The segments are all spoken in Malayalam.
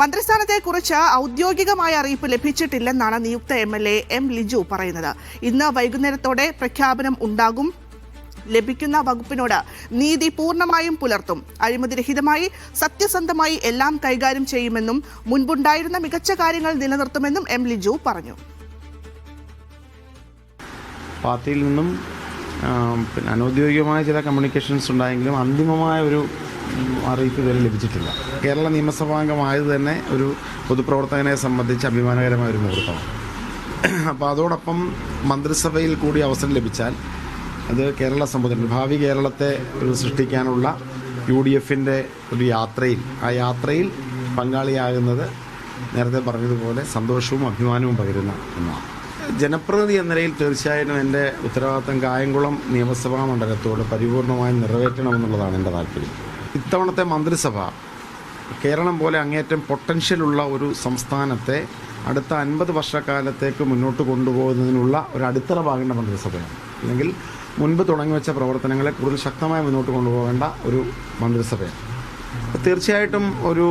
മന്ത്രിസ്ഥാനത്തെക്കുറിച്ച് ഔദ്യോഗികമായ അറിയിപ്പ് ലഭിച്ചിട്ടില്ലെന്നാണ് നിയുക്ത MLA M. ലിജു പറയുന്നത്. ഇന്ന് വൈകുന്നേരത്തോടെ പ്രഖ്യാപനം ഉണ്ടാകും. ലഭിക്കുന്ന വകുപ്പിനോട് നീതി പൂർണ്ണമായും പുലർത്തും. അഴിമതിരഹിതമായി സത്യസന്ധമായി എല്ലാം കൈകാര്യം ചെയ്യുമെന്നും മുൻപുണ്ടായിരുന്ന മികച്ച കാര്യങ്ങൾ നിലനിർത്തുമെന്നും M. ലിജു പറഞ്ഞു. പാർട്ടിയിൽ നിന്നും അനൗദ്യോഗികമായ ചില കമ്മ്യൂണിക്കേഷൻസ് ഉണ്ടായെങ്കിലും അന്തിമമായ ഒരു അറിയിപ്പ് ഇതുവരെ ലഭിച്ചിട്ടില്ല. കേരള നിയമസഭാംഗമായത് തന്നെ ഒരു പൊതുപ്രവർത്തകനെ സംബന്ധിച്ച് അഭിമാനകരമായ ഒരു മുഹൂർത്തമാണ്. അപ്പോൾ അതോടൊപ്പം മന്ത്രിസഭയിൽ കൂടി അവസരം ലഭിച്ചാൽ അത് കേരള സമൂഹത്തിന് ഭാവി കേരളത്തെ ഒരു സൃഷ്ടിക്കാനുള്ള UDFൻ്റെ ഒരു യാത്രയിൽ പങ്കാളിയാകുന്നത് നേരത്തെ പറഞ്ഞതുപോലെ സന്തോഷവും അഭിമാനവും പകരുന്ന ഒന്നാണ്. ജനപ്രതിനിധി എന്ന നിലയിൽ തീർച്ചയായിട്ടും എൻ്റെ ഉത്തരവാദിത്തം കായംകുളം നിയമസഭാ മണ്ഡലത്തോട് പരിപൂർണമായും നിറവേറ്റണമെന്നുള്ളതാണ് എൻ്റെ താല്പര്യം. ഇത്തവണത്തെ മന്ത്രിസഭ കേരളം പോലെ അങ്ങേയറ്റം പൊട്ടൻഷ്യലുള്ള ഒരു സംസ്ഥാനത്തെ അടുത്ത 50 വർഷക്കാലത്തേക്ക് മുന്നോട്ട് കൊണ്ടുപോകുന്നതിനുള്ള ഒരു അടിത്തറ പാകേണ്ട മന്ത്രിസഭയാണ്. അല്ലെങ്കിൽ മുൻപ് തുടങ്ങിവെച്ച പ്രവർത്തനങ്ങളെ കൂടുതൽ ശക്തമായി മുന്നോട്ട് കൊണ്ടുപോകേണ്ട ഒരു മന്ത്രിസഭയാണ്. തീർച്ചയായിട്ടും ഒരു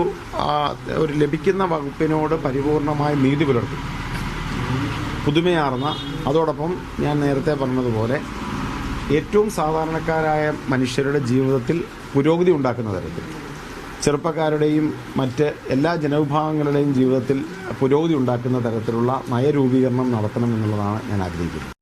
ലഭിക്കുന്ന വകുപ്പിനോട് പരിപൂർണമായി നീതി പുലർത്തും, പുതുമയാർന്ന, അതോടൊപ്പം ഞാൻ നേരത്തെ പറഞ്ഞതുപോലെ ഏറ്റവും സാധാരണക്കാരായ മനുഷ്യരുടെ ജീവിതത്തിൽ പുരോഗതി ഉണ്ടാക്കുന്ന തരത്തിൽ, ചെറുപ്പക്കാരുടെയും മറ്റ് എല്ലാ ജനവിഭാഗങ്ങളുടെയും ജീവിതത്തിൽ പുരോഗതി ഉണ്ടാക്കുന്ന തരത്തിലുള്ള നയരൂപീകരണം നടത്തണമെന്നുള്ളതാണ് ഞാൻ ആഗ്രഹിക്കുന്നത്.